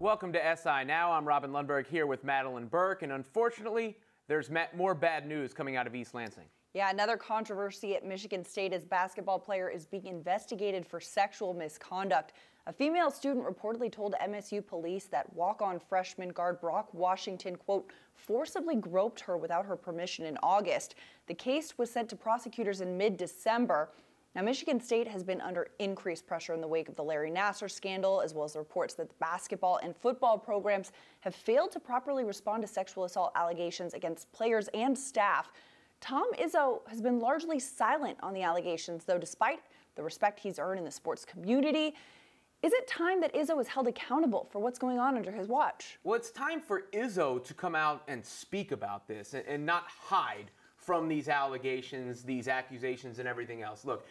Welcome to SI Now. I'm Robin Lundberg here with Madeline Burke, and unfortunately, there's more bad news coming out of East Lansing. Yeah, another controversy at Michigan State as basketball player is being investigated for sexual misconduct. A female student reportedly told MSU police that walk-on freshman guard Brock Washington, quote, forcibly groped her without her permission in August. The case was sent to prosecutors in mid-December. Now, Michigan State has been under increased pressure in the wake of the Larry Nassar scandal, as well as reports that the basketball and football programs have failed to properly respond to sexual assault allegations against players and staff. Tom Izzo has been largely silent on the allegations, though, despite the respect he's earned in the sports community. Is it time that Izzo is held accountable for what's going on under his watch? Well, it's time for Izzo to come out and speak about this and not hide from these allegations, these accusations, and everything else. Look,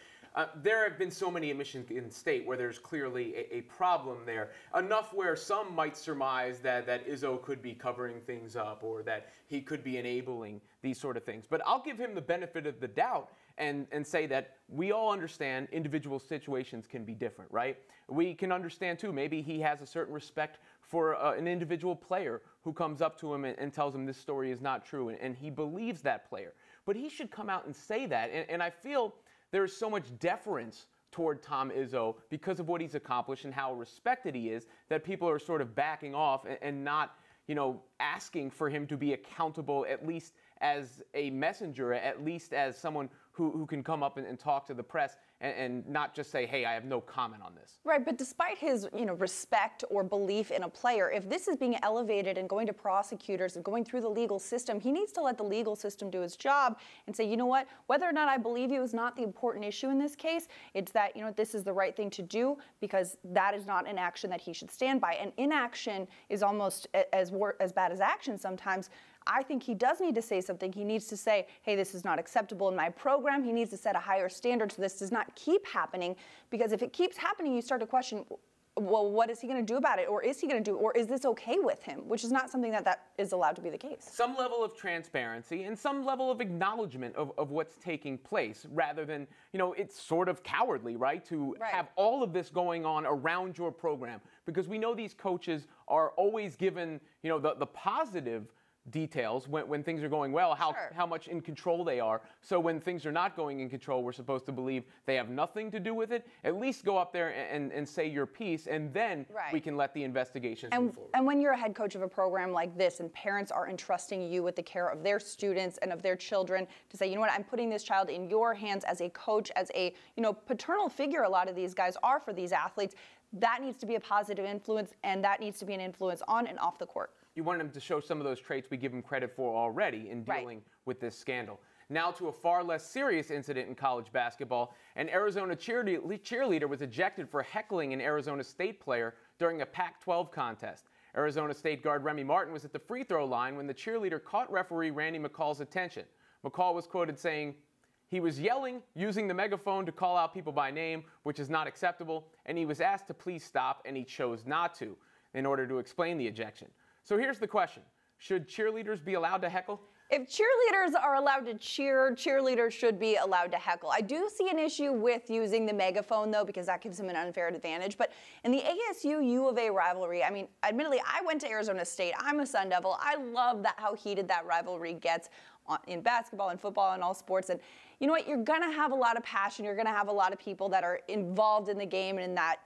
there have been so many in Michigan State where there's clearly a problem there, enough where some might surmise that Izzo could be covering things up or that he could be enabling these sort of things. But I'll give him the benefit of the doubt and say that we all understand individual situations can be different, right? We can understand, too, maybe he has a certain respect for an individual player who comes up to him and tells him this story is not true, and he believes that player. But he should come out and say that, and I feel there's so much deference toward Tom Izzo because of what he's accomplished and how respected he is that people are sort of backing off and not, asking for him to be accountable, at least as a messenger, at least as someone who can come up and talk to the press and not just say, hey, I have no comment on this. Right, but despite his, respect or belief in a player, if this is being elevated and going to prosecutors and going through the legal system, he needs to let the legal system do its job and say, you know what, whether or not I believe you is not the important issue in this case. It's that, this is the right thing to do because that is not an action that he should stand by. And inaction is almost as bad as action sometimes. I think he does need to say something. He needs to say, hey, this is not acceptable in my program. He needs to set a higher standard so this does not keep happening, because if it keeps happening, you start to question, well, what is he going to do about it? Or is he going to do, or is this okay with him? Which is not something that is allowed to be the case. Some level of transparency and some level of acknowledgement of what's taking place, rather than, it's sort of cowardly, right? To have all of this going on around your program, because we know these coaches are always given, the positive details when things are going well, how much in control they are. So when things are not going in control, we're supposed to believe they have nothing to do with it. At least go up there and say your piece, and then we can let the investigations move forward. And when you're a head coach of a program like this and parents are entrusting you with the care of their students and of their children to say, you know what, I'm putting this child in your hands as a coach, as a paternal figure, a lot of these guys are for these athletes, that needs to be a positive influence, and that needs to be an influence on and off the court. You want him to show some of those traits we give him credit for already in dealing with this scandal. Now to a far less serious incident in college basketball. An Arizona cheerleader was ejected for heckling an Arizona State player during a Pac-12 contest. Arizona State guard Remy Martin was at the free throw line when the cheerleader caught referee Randy McCall's attention. McCall was quoted saying, he was yelling, using the megaphone to call out people by name, which is not acceptable, and he was asked to please stop, and he chose not to in order to explain the ejection. So here's the question. Should cheerleaders be allowed to heckle? If cheerleaders are allowed to cheer, cheerleaders should be allowed to heckle. I do see an issue with using the megaphone, though, because that gives them an unfair advantage. But in the ASU-U of A rivalry, I mean, admittedly, I went to Arizona State. I'm a Sun Devil. I love how heated that rivalry gets in basketball and football and all sports. And you know what? You're going to have a lot of passion. You're going to have a lot of people that are involved in the game and in that,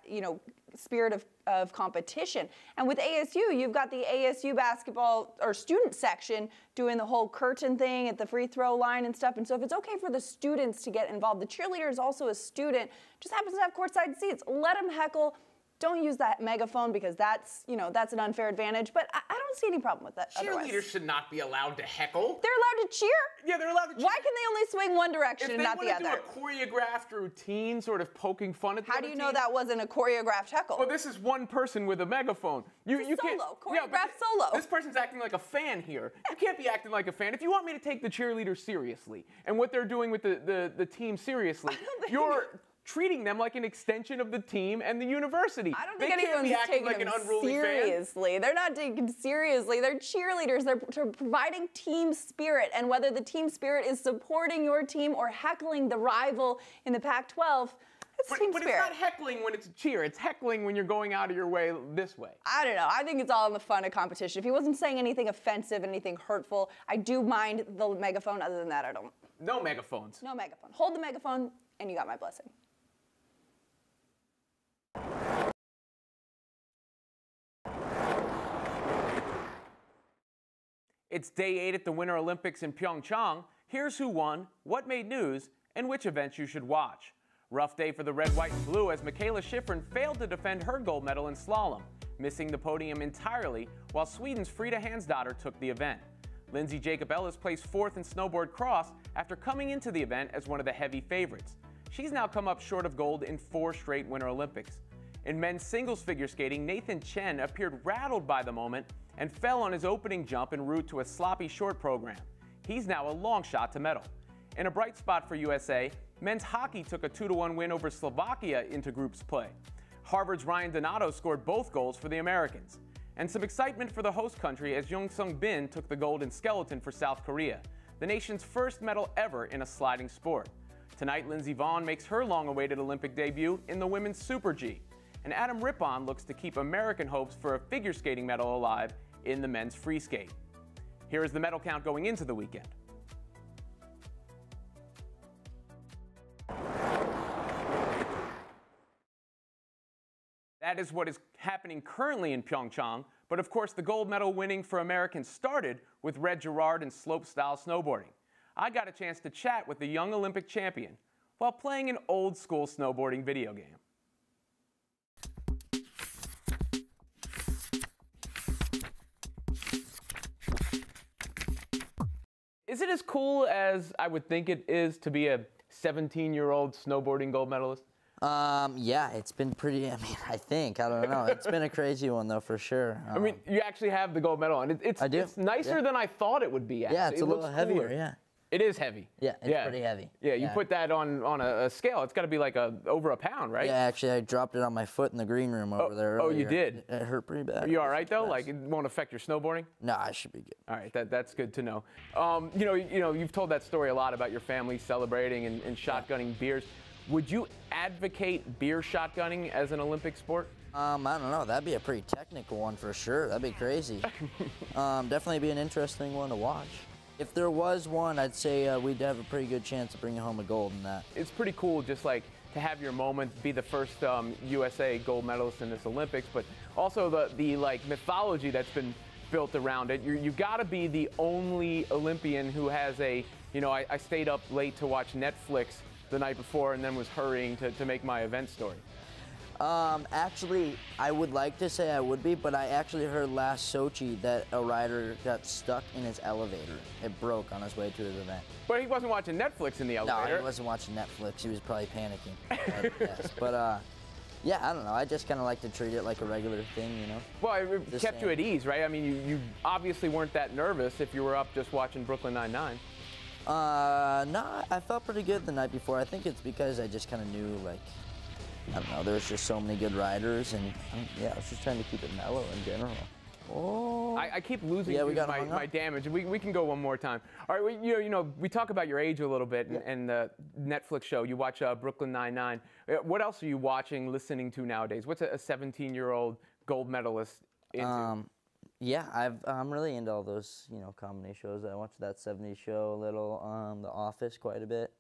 spirit of competition. And with ASU, you've got the ASU basketball or student section doing the whole curtain thing at the free throw line and stuff. And so if it's okay for the students to get involved, the cheerleader is also a student, just happens to have courtside seats. Let them heckle. Don't use that megaphone because that's an unfair advantage. But I don't see any problem with that. Cheerleaders should not be allowed to heckle. They're allowed to cheer? Yeah, they're allowed to cheer. Why can they only swing one direction and not the other? If they want to do a choreographed routine, sort of poking fun at the How do you know that wasn't a choreographed heckle? Well, this is one person with a megaphone. You can't choreographed solo. This person's acting like a fan here. You can't be acting like a fan. If you want me to take the cheerleaders seriously and what they're doing with the team seriously, you're treating them like an extension of the team and the university. I don't think anyone's taking them seriously. They're not taken seriously. They're cheerleaders. They're providing team spirit. And whether the team spirit is supporting your team or heckling the rival in the Pac-12, team but spirit. it's not heckling when it's a cheer. It's heckling when you're going out of your way this way. I don't know. I think it's all in the fun of competition. If he wasn't saying anything offensive, anything hurtful, I do mind the megaphone. Other than that, I don't. No megaphones. No megaphone. Hold the megaphone, and you got my blessing. It's day 8 at the Winter Olympics in Pyeongchang. Here's who won, what made news, and which events you should watch. Rough day for the red, white, and blue as Michaela Schifrin failed to defend her gold medal in slalom, missing the podium entirely, while Sweden's Frida Hansdotter took the event. Lindsay Jacob Ellis placed 4th in snowboard cross after coming into the event as one of the heavy favorites. She's now come up short of gold in 4 straight Winter Olympics. In men's singles figure skating, Nathan Chen appeared rattled by the moment and fell on his opening jump en route to a sloppy short program. He's now a long shot to medal. In a bright spot for USA, men's hockey took a 2-1 win over Slovakia into groups play. Harvard's Ryan Donato scored both goals for the Americans. And some excitement for the host country as Youngsung Bin took the gold in skeleton for South Korea, the nation's first medal ever in a sliding sport. Tonight, Lindsey Vonn makes her long-awaited Olympic debut in the women's Super G. And Adam Rippon looks to keep American hopes for a figure skating medal alive in the men's free skate. Here is the medal count going into the weekend. That is what is happening currently in Pyeongchang, but of course the gold medal winning for Americans started with Red Gerard in slopestyle snowboarding. I got a chance to chat with the young Olympic champion while playing an old school snowboarding video game. Is it as cool as I would think it is to be a 17-year-old snowboarding gold medalist? Yeah, it's been pretty, I don't know. It's been a crazy one, though, for sure. I mean, you actually have the gold medal, and I do. It's nicer than I thought it would be, actually. Yeah, it's a little heavier, cooler. yeah. It is heavy. Yeah, it's pretty heavy. Yeah, you put that on a scale, it's got to be like over a pound, right? Yeah, actually, I dropped it on my foot in the green room over there earlier. Oh, you did? It hurt pretty bad. Are you all right, though? Like, it won't affect your snowboarding? No, I should be good. All right, that's good to know. You've told that story a lot about your family celebrating and shotgunning beers. Would you advocate beer shotgunning as an Olympic sport? I don't know. That'd be a pretty technical one for sure. That'd be crazy. Definitely be an interesting one to watch. If there was one, I'd say we'd have a pretty good chance of bringing home a gold in that. It's pretty cool just like to have your moment, be the first USA gold medalist in this Olympics, but also the like mythology that's been built around it. You gotta be the only Olympian who has I stayed up late to watch Netflix the night before and then was hurrying to make my event story. Actually, I would like to say I would be, but I actually heard last Sochi that a rider got stuck in his elevator. It broke on his way to his event. But he wasn't watching Netflix in the elevator. No, he wasn't watching Netflix. He was probably panicking. Yes, but yeah, I don't know. I just kind of like to treat it like a regular thing, you know? Well, it kept you at ease, right? I mean, you obviously weren't that nervous if you were up just watching Brooklyn Nine-Nine. No, I felt pretty good the night before. I think it's because I just kind of knew, like, I don't know, there was just so many good riders, and I was just trying to keep it mellow in general. Oh. I keep losing my damage. We can go one more time. All right, we talk about your age a little bit and the Netflix show. You watch Brooklyn Nine-Nine. What else are you watching, listening to nowadays? What's a 17-year-old gold medalist into? Yeah, I'm really into all those, comedy shows. I watch that 70s show a little, The Office quite a bit.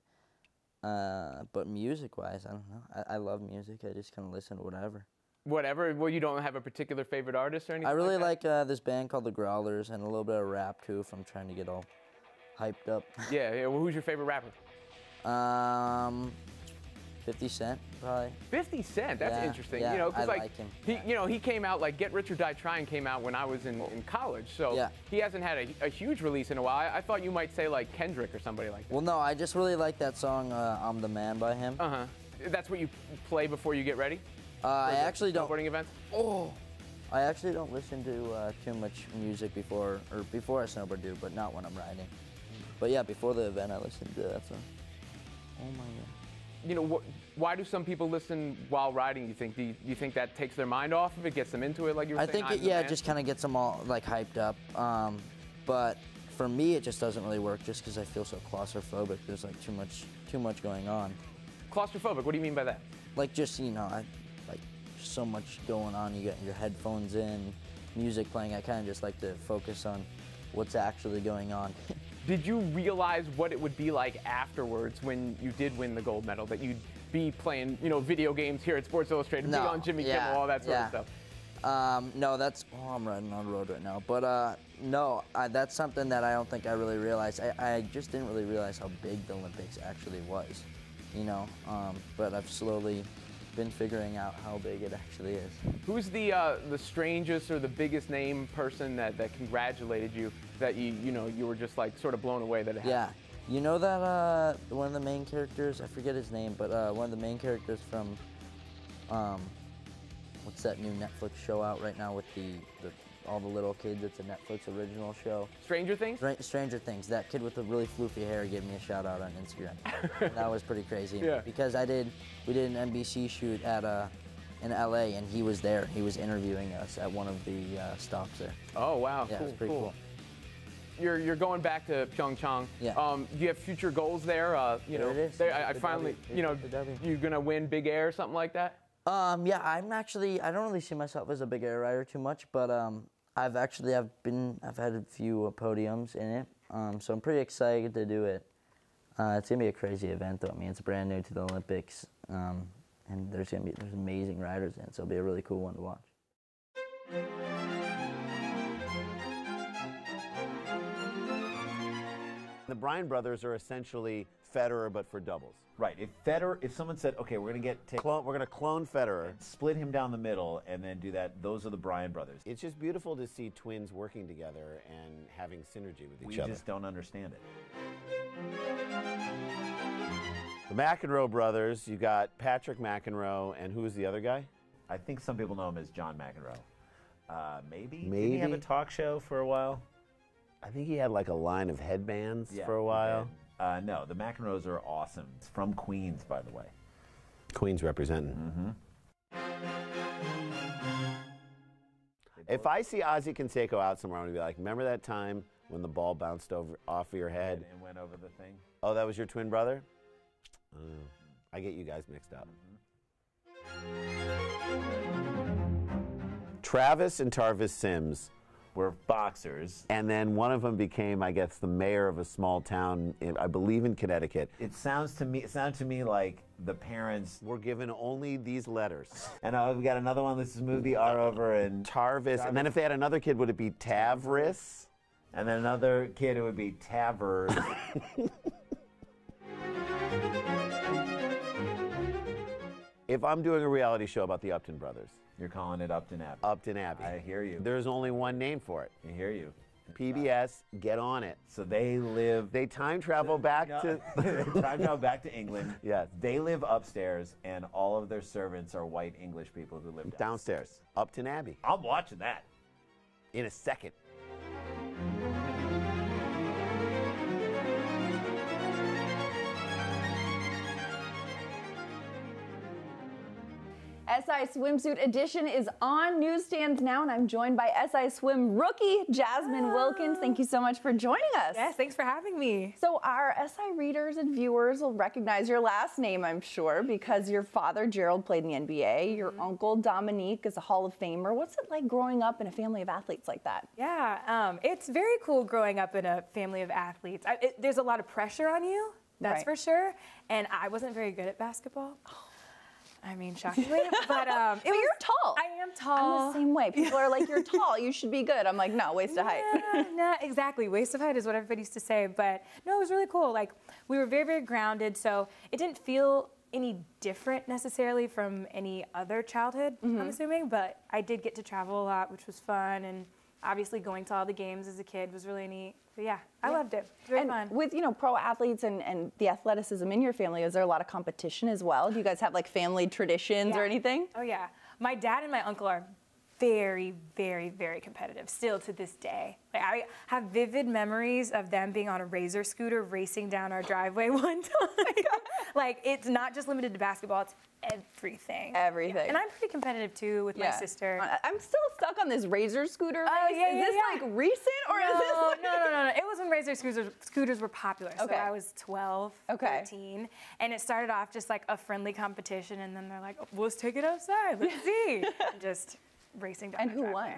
But music-wise, I don't know. I love music. I just kind of listen to whatever. Whatever? Well, you don't have a particular favorite artist or anything? I really like this band called The Growlers and a little bit of rap, too, if I'm trying to get all hyped up. Yeah. Well, who's your favorite rapper? 50 Cent, probably. 50 Cent? That's interesting. Yeah, because I like him. He came out, like Get Rich or Die Trying came out when I was in college, so he hasn't had a huge release in a while. I thought you might say like Kendrick or somebody like that. Well, no, I just really like that song, I'm the Man by him. Uh-huh. That's what you play before you get ready? I actually don't. Snowboarding events? Oh! I actually don't listen to too much music before I snowboard, but not when I'm riding. But yeah, before the event, I listen to that song. Oh my God. Why do some people listen while riding, you think? Do you think that takes their mind off of it, gets them into it, like you were saying? I think it just kind of gets them all, like, hyped up. But for me, it just doesn't really work just because I feel so claustrophobic. There's, like, too much going on. Claustrophobic? What do you mean by that? like just, you know, like so much going on. You got your headphones in, music playing. I kind of just like to focus on what's actually going on. Did you realize what it would be like afterwards when you did win the gold medal, that you'd be playing, you know, video games here at Sports Illustrated, be on Jimmy Kimmel, all that sort of stuff? No, that's, I'm riding on the road right now. But no, that's something that I don't think I really realized. I just didn't really realize how big the Olympics actually was, you know. But I've slowly been figuring out how big it actually is. Who's the strangest or the biggest name person that congratulated you, that you were just like sort of blown away that it happened? Yeah, you know that one of the main characters, I forget his name, but one of the main characters from what's that new Netflix show out right now with all the little kids? It's a Netflix original show. Stranger Things? Stranger Things. That kid with the really floofy hair gave me a shout out on Instagram. That was pretty crazy. Yeah. Because we did an NBC shoot in LA, and he was there. He was interviewing us at one of the stops there. Oh wow, yeah, cool, it was pretty cool. You're going back to Pyeongchang. Yeah. Do you have future goals there? You know, it is. I finally, you know, you're gonna win big air or something like that? Yeah, I don't really see myself as a big air rider too much, but I've had a few podiums in it, so I'm pretty excited to do it. It's gonna be a crazy event though. I mean, it's brand new to the Olympics, and there's amazing riders in it, so it'll be a really cool one to watch. The Bryan brothers are essentially Federer, but for doubles. Right. If someone said, okay, we're gonna clone Federer, split him down the middle, and then do that, those are the Bryan brothers. it's just beautiful to see twins working together and having synergy with each other. We just don't understand it. The McEnroe brothers, you got Patrick McEnroe, and who's the other guy? I think some people know him as John McEnroe. Maybe. Did Maybe. he have a talk show for a while? I think he had like a line of headbands Yeah, for a while. No, the McEnroes are awesome. It's from Queens, by the way. Queens representing. If I see Ozzie Canseco out somewhere, I'm gonna be like, remember that time when the ball bounced off of your head And went over the thing. Oh, that was your twin brother? I get you guys mixed up. Travis and Tarvis Sims Were boxers. and then one of them became, I guess, the mayor of a small town, I believe in Connecticut. It sounded to me like the parents. We're given only these letters. And we got another one. Let's just move the R over and Tarvis, and then if they had another kid, would it be Tavris? and then another kid. It would be Tavers. If I'm doing a reality show about the Upton brothers, You're calling it Upton Abbey. Upton Abbey. I hear you. There's only one name for it. I hear you. PBS, get on it. So they live. They time travel back to. Time travel back to England. Yes. They live upstairs, and all of their servants are white English people who live Downstairs. Upton Abbey. I'm watching that. In a second. SI Swimsuit Edition is on newsstands now, and I'm joined by SI Swim rookie Jasmyn Wilkins. Thank you so much for joining us. Yes, thanks for having me. So our SI readers and viewers will recognize your last name, I'm sure, because your father, Gerald, played in the NBA. Your uncle, Dominique, is a Hall of Famer. What's it like growing up in a family of athletes like that? Yeah, it's very cool growing up in a family of athletes. There's a lot of pressure on you, that's Right. for sure. And I wasn't very good at basketball. I mean, shockingly, but But you're tall. I am tall. I'm the same way. People are like, you're tall, you should be good. I'm like, no, waste of height. No, exactly. Waste of height is what everybody used to say. But no, it was really cool. Like, we were very, very grounded, so it didn't feel any different necessarily from any other childhood, I'm assuming. But I did get to travel a lot, which was fun, and obviously going to all the games as a kid was really neat. But yeah, I loved it. It was very And fun. with, pro athletes and the athleticism in your family, is there a lot of competition as well? Do you guys have like family traditions or anything? Oh yeah. My dad and my uncle are very, very, very competitive still to this day. Like, I have vivid memories of them being on a Razor scooter racing down our driveway one time. Like, it's not just limited to basketball, it's everything. Everything. And I'm pretty competitive too with my sister. I'm still stuck on this Razor scooter race. Yeah, is this like recent or is this like... No. It was when Razor scooters were popular. Okay. So I was 12, 13. And it started off just like a friendly competition, and then they're like, oh, let's take it outside, let's see. And just racing down the driveway. And who won?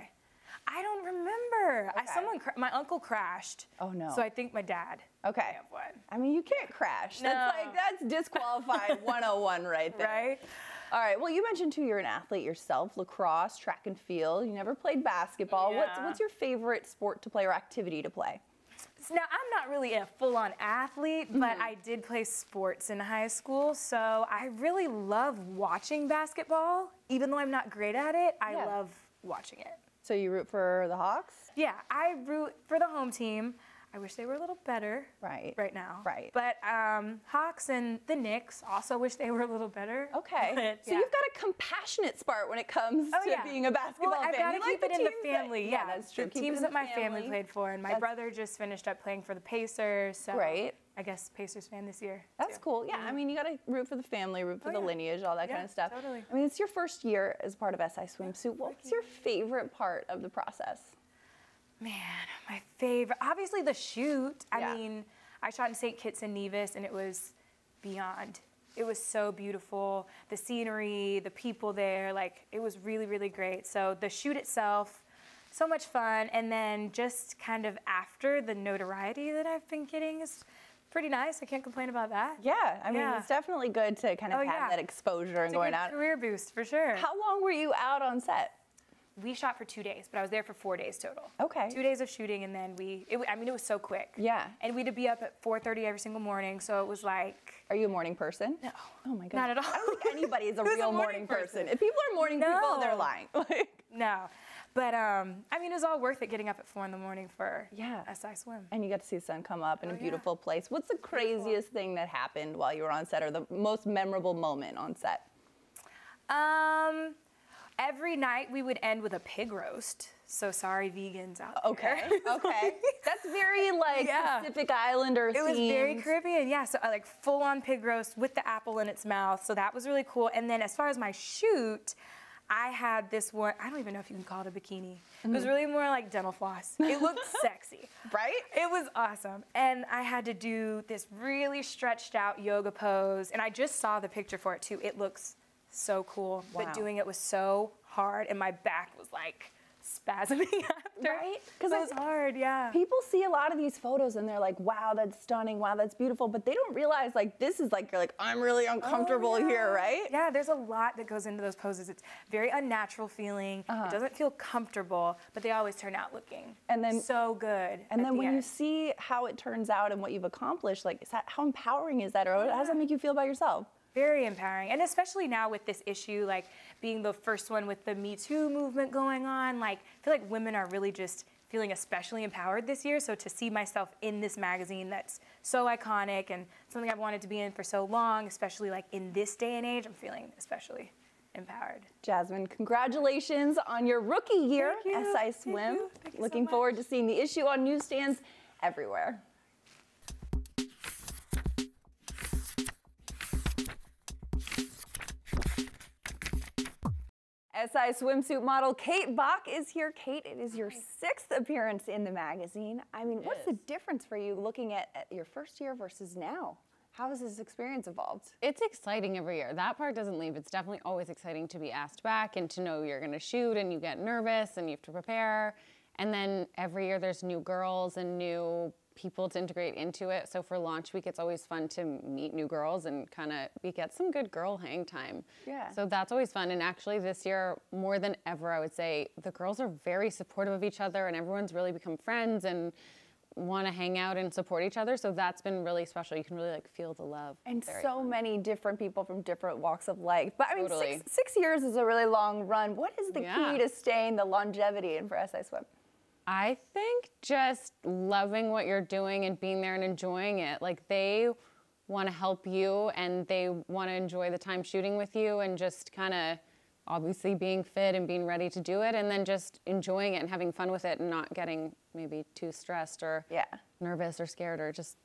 I don't remember. Okay. My uncle crashed. Oh no. So I think my dad. Okay. may have won. I mean, you can't crash. No. That's disqualified 101 right there. Right? All right. Well, you mentioned too you're an athlete yourself, lacrosse, track and field. You never played basketball. Yeah. What's your favorite sport to play or activity to play? Now, I'm not really a full-on athlete, but I did play sports in high school, so I really love watching basketball. Even though I'm not great at it, I love watching it. So you root for the Hawks? Yeah, I root for the home team. I wish they were a little better right now. Right. But Hawks and the Knicks also wish they were a little better. Okay. But, so you've got a compassionate spark when it comes to being a basketball well, fan. I've got to keep it in the family. Yeah, that's true. The teams that my family played for, and my brother just finished up playing for the Pacers. So I guess Pacers fan this year. That's cool. Yeah, I mean, you got to root for the family, root for the lineage, all that kind of stuff. Totally. I mean, it's your first year as part of SI Swimsuit. What's your favorite part of the process? Man, my favorite, obviously the shoot. I mean, I shot in St. Kitts and Nevis, and it was beyond. It was so beautiful. The scenery, the people there, like, it was really, really great. So the shoot itself, so much fun. And then just kind of after, the notoriety that I've been getting is pretty nice. I can't complain about that. Yeah, I mean, it's definitely good to kind of have that exposure and going out. It's a good career boost, for sure. How long were you out on set? We shot for 2 days, but I was there for 4 days total. Okay. 2 days of shooting, and then it was so quick. Yeah. And we had to be up at 4:30 every single morning, so it was like. Are you a morning person? No. Oh my God. Not at all. I don't think anybody is a real morning person. If people are morning people, they're lying. No. But, I mean, it was all worth it getting up at 4 in the morning for SI Swim. And you got to see the sun come up in a beautiful place. What's the craziest thing that happened while you were on set, or the most memorable moment on set? Every night we would end with a pig roast. So sorry, vegans out there. Okay. That's very like Pacific Islander themed. It was very Caribbean, yeah. So like full-on pig roast with the apple in its mouth. So that was really cool. And then as far as my shoot, I had this one, I don't even know if you can call it a bikini. It was really more like dental floss. It looked sexy. Right? It was awesome. And I had to do this really stretched out yoga pose. And I just saw the picture for it too. It looks so cool. But doing it was so hard, and my back was like spasming after. Right? Because it was hard, People see a lot of these photos and they're like, wow, that's stunning, wow, that's beautiful, but they don't realize like this is like, you're like, I'm really uncomfortable here, right? Yeah, there's a lot that goes into those poses. It's very unnatural feeling. It doesn't feel comfortable, but they always turn out looking so good. And then when you see how it turns out and what you've accomplished, like, how empowering is that, or how does that make you feel about yourself? Very empowering, and especially now with this issue, like being the first one with the Me Too movement going on, like I feel like women are really just feeling especially empowered this year. So to see myself in this magazine that's so iconic and something I've wanted to be in for so long, especially like in this day and age, I'm feeling especially empowered. Jasmyn, congratulations on your rookie year, SI Swim. Thank you Looking forward to seeing the issue on newsstands everywhere. SI Swimsuit model Kate Bock is here. Kate, it is your 6th appearance in the magazine. I mean, what's the difference for you looking at your first year versus now? How has this experience evolved? It's exciting every year. That part doesn't leave. It's definitely always exciting to be asked back and to know you're going to shoot, and you get nervous and you have to prepare. And then every year there's new girls and new people to integrate into it. So for launch week, it's always fun to meet new girls and kind of we get some good girl hang time. Yeah. So that's always fun. And actually this year, more than ever, I would say the girls are very supportive of each other, and everyone's really become friends and want to hang out and support each other. So that's been really special. You can really like feel the love. And Very so fun. many different people from different walks of life. But I mean, Totally. six years is a really long run. What is the key to staying the longevity in for SI Swim? I think just loving what you're doing and being there and enjoying it. Like they want to help you and they want to enjoy the time shooting with you and just kind of obviously being fit and being ready to do it, and then just enjoying it and having fun with it and not getting maybe too stressed or nervous or scared, or just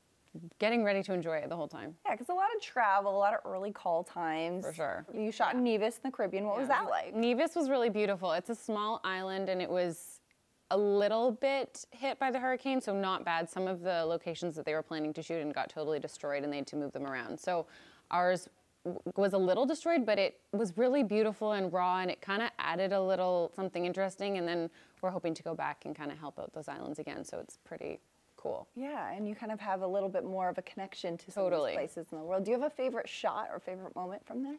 getting ready to enjoy it the whole time. Yeah, because a lot of travel, a lot of early call times. For sure. You shot in Nevis in the Caribbean. What was that like? Nevis was really beautiful. It's a small island, and it was a little bit hit by the hurricane, so not bad. Some of the locations that they were planning to shoot in got totally destroyed, and they had to move them around. So ours was a little destroyed, but it was really beautiful and raw, and it kind of added a little something interesting, and then we're hoping to go back and kind of help out those islands again, so it's pretty cool. Yeah, and you kind of have a little bit more of a connection to some of these places in the world. Do you have a favorite shot or favorite moment from there?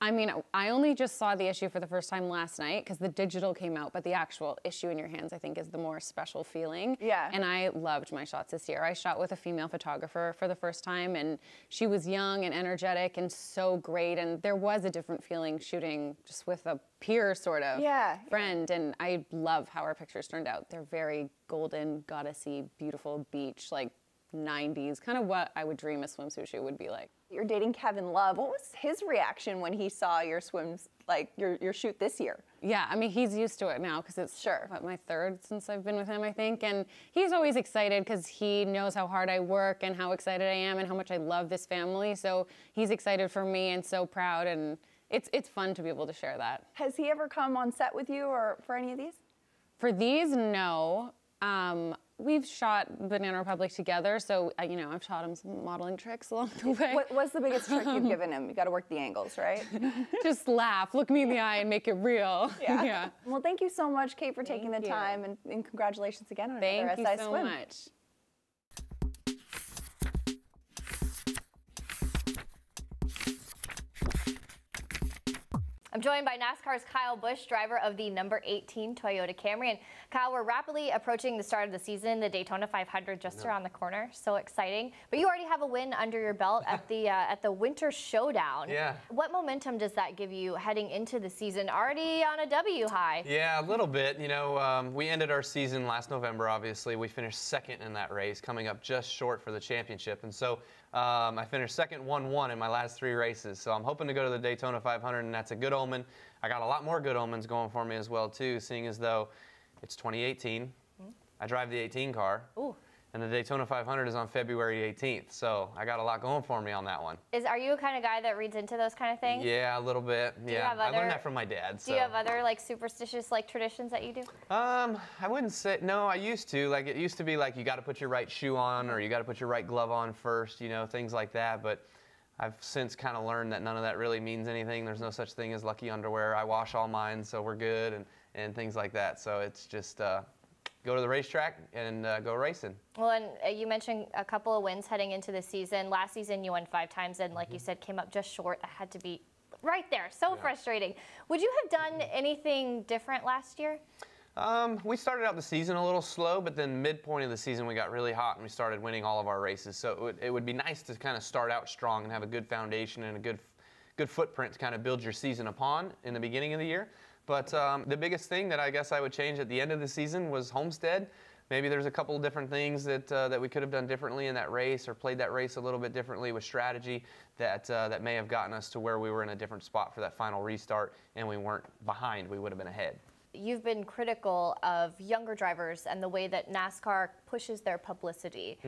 I mean, I only just saw the issue for the first time last night because the digital came out, but the actual issue in your hands, I think, is the more special feeling. Yeah. And I loved my shots this year. I shot with a female photographer for the first time, and she was young and energetic and so great. And there was a different feeling shooting just with a peer sort of friend. And I love how our pictures turned out. They're very golden, goddessy, beautiful beach, like 90s, kind of what I would dream a swimsuit shoot would be like. You're dating Kevin Love. What was his reaction when he saw your swims, like your shoot this year? Yeah, I mean, he's used to it now because it's what, my third since I've been with him, I think. And he's always excited because he knows how hard I work and how excited I am and how much I love this family. So he's excited for me and so proud, and it's fun to be able to share that. Has he ever come on set with you or for any of these? For these, no. We've shot Banana Republic together, so you know, I've shot him some modeling tricks along the way. What's the biggest trick you've given him? You got to work the angles, right? Just laugh, look me in the eye, and make it real. Yeah. Well, thank you so much, Kate, for taking the time, and congratulations again on another SI Swim. Thank you so much. I'm joined by NASCAR's Kyle Busch, driver of the number 18 Toyota Camry. And Kyle, we're rapidly approaching the start of the season, the Daytona 500 just around the corner. So exciting. But you already have a win under your belt at the Winter Showdown. Yeah. What momentum does that give you heading into the season? Already on a W high. Yeah, a little bit. You know, we ended our season last November, obviously. We finished second in that race, coming up just short for the championship. And so I finished second 1-1 in my last 3 races. So I'm hoping to go to the Daytona 500, and that's a good omen. I got a lot more good omens going for me as well, too, seeing as though it's 2018. I drive the 18 car. Ooh. And the Daytona 500 is on February 18th. So I got a lot going for me on that one. Are you a kind of guy that reads into those kind of things? Yeah, a little bit. I learned that from my dad. Do you have other like superstitious like traditions that you do? I wouldn't say, no, I used to. Like, it used to be like you got to put your right shoe on or you got to put your right glove on first, you know, things like that. But I've since kind of learned that none of that really means anything. There's no such thing as lucky underwear. I wash all mine, so we're good, and things like that. So it's just go to the racetrack and go racing. Well, and you mentioned a couple of wins heading into the season. Last season you won 5 times and like you said, came up just short. I had to be right there. So frustrating. Would you have done anything different last year? We started out the season a little slow, but then midpoint of the season we got really hot and we started winning all of our races. So it would be nice to kind of start out strong and have a good foundation and a good footprint to kind of build your season upon in the beginning of the year. But the biggest thing that I guess I would change at the end of the season was Homestead. Maybe there's a couple of different things that we could have done differently in that race or played that race a little bit differently with strategy that may have gotten us to where we were in a different spot for that final restart and we weren't behind, we would have been ahead. You've been critical of younger drivers and the way that NASCAR pushes their publicity.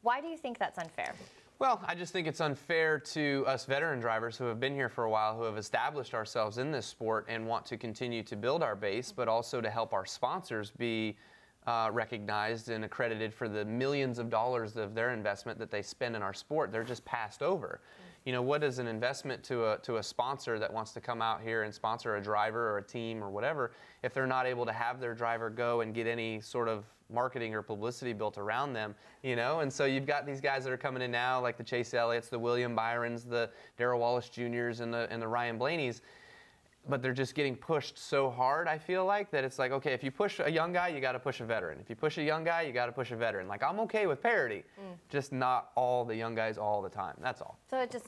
Why do you think that's unfair? Well, I just think it's unfair to us veteran drivers who have been here for a while, who have established ourselves in this sport and want to continue to build our base, but also to help our sponsors be recognized and accredited for the millions of dollars of their investment that they spend in our sport. They're just passed over. You know, what is an investment to a sponsor that wants to come out here and sponsor a driver or a team or whatever if they're not able to have their driver go and get any sort of marketing or publicity built around them, you know? And so you've got these guys that are coming in now, like the Chase Elliott's, the William Byrons, the Darrell Wallace Jr.'s, and the Ryan Blaney's. But they're just getting pushed so hard, I feel like, that it's like, okay, if you push a young guy, you got to push a veteran. If you push a young guy, you got to push a veteran. Like, I'm okay with parity, just not all the young guys all the time. That's all. So it just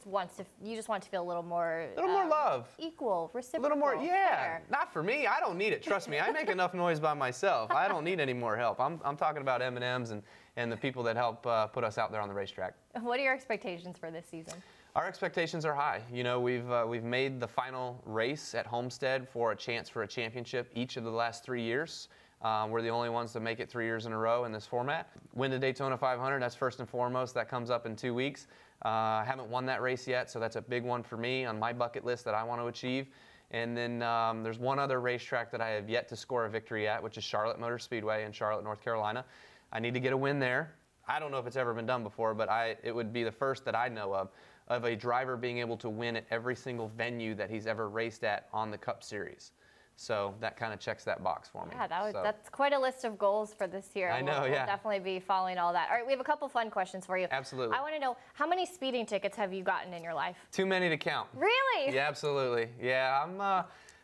you just want to feel a little more love, equal, reciprocal, a little more, yeah. Fair. Not for me. I don't need it. Trust me, I make enough noise by myself. I don't need any more help. I'm talking about M&Ms and the people that help put us out there on the racetrack. What are your expectations for this season? Our expectations are high. You know, we've made the final race at Homestead for a chance for a championship each of the last 3 years. We're the only ones to make it 3 years in a row in this format. Win the Daytona 500, that's first and foremost. That comes up in 2 weeks. I haven't won that race yet, so that's a big one for me on my bucket list that I want to achieve. And then there's one other racetrack that I have yet to score a victory at, which is Charlotte Motor Speedway in Charlotte, North Carolina. I need to get a win there. I don't know if it's ever been done before, but it would be the first that I know of a driver being able to win at every single venue that he's ever raced at on the Cup Series. So that kind of checks that box for me. Yeah, that's quite a list of goals for this year. I know, we'll definitely be following all that. All right, we have a couple fun questions for you. Absolutely. I want to know, how many speeding tickets have you gotten in your life? Too many to count. Really? Yeah, absolutely. Yeah,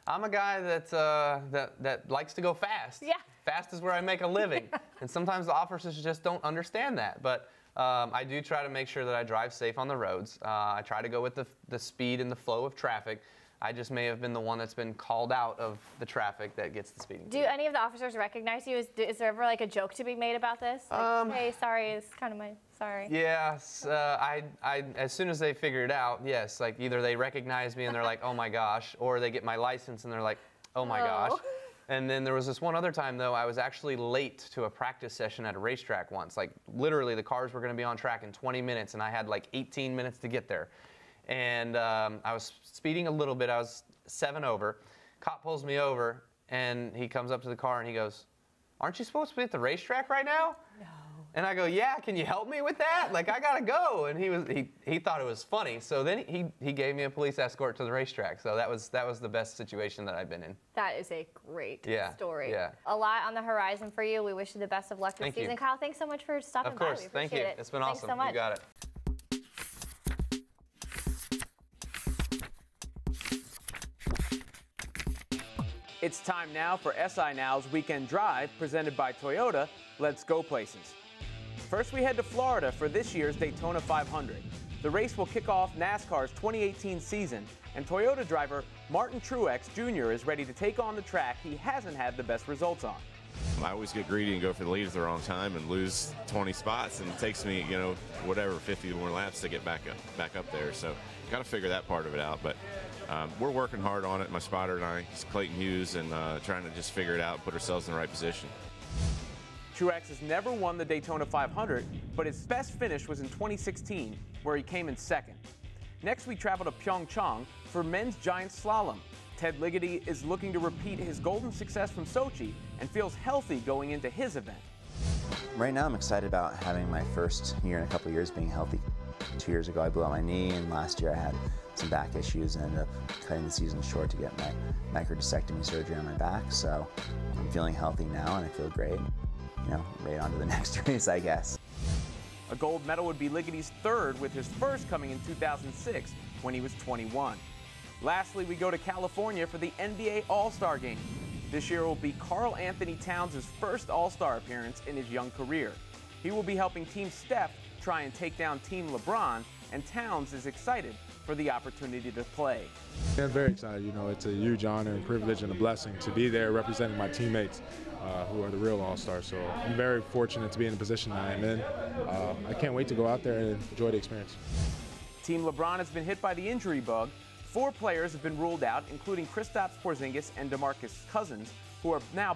I'm a guy that likes to go fast. Yeah. Fast is where I make a living. And sometimes the officers just don't understand that. But I do try to make sure that I drive safe on the roads. I try to go with the speed and the flow of traffic. I just may have been the one that's been called out of the traffic that gets the speeding. Do any of the officers recognize you? Is there ever like a joke to be made about this? Like, hey, sorry, it's kind of my sorry. Yes, as soon as they figure it out, yes, like either they recognize me and they're like, oh my gosh, or they get my license and they're like, oh my gosh. And then there was this one other time though, I was actually late to a practice session at a racetrack once. Like literally the cars were gonna be on track in 20 minutes and I had like 18 minutes to get there. And I was speeding a little bit. I was 7 over. Cop pulls me over, and he comes up to the car, and he goes, aren't you supposed to be at the racetrack right now? No. And I go, yeah, can you help me with that? Like, I got to go. And he thought it was funny. So then he gave me a police escort to the racetrack. So that was the best situation that I've been in. That is a great story. Yeah. A lot on the horizon for you. We wish you the best of luck this season. Kyle, thanks so much for stopping by. Of course. Thank you. It. It's been awesome. So much. You got it. It's time now for SI Now's Weekend Drive, presented by Toyota. Let's go places. First, we head to Florida for this year's Daytona 500. The race will kick off NASCAR's 2018 season, and Toyota driver Martin Truex Jr. is ready to take on the track he hasn't had the best results on. I always get greedy and go for the lead at the wrong time and lose 20 spots, and it takes me, you know, whatever, 50 more laps to get back up there. So got to figure that part of it out. But we're working hard on it, my spotter and I, Clayton Hughes, and trying to just figure it out and put ourselves in the right position. Truex has never won the Daytona 500, but his best finish was in 2016, where he came in second. Next, we travel to Pyeongchang for men's giant slalom. Ted Ligety is looking to repeat his golden success from Sochi and feels healthy going into his event. Right now I'm excited about having my first year in a couple of years being healthy. 2 years ago I blew out my knee, and last year I had some back issues and ended up cutting the season short to get my microdiscectomy surgery on my back. So I'm feeling healthy now and I feel great. You know, right on to the next race, I guess. A gold medal would be Ligaty's third, with his first coming in 2006 when he was 21. Lastly, we go to California for the NBA All-Star Game. This year will be Karl Anthony Towns' first All-Star appearance in his young career. He will be helping Team Steph try and take down Team LeBron, and Towns is excited for the opportunity to play. I'm very excited. You know, it's a huge honor and privilege and a blessing to be there representing my teammates who are the real All-Stars. So I'm very fortunate to be in the position I am in. I can't wait to go out there and enjoy the experience. Team LeBron has been hit by the injury bug. 4 players have been ruled out, including Kristaps Porzingis and DeMarcus Cousins, who are now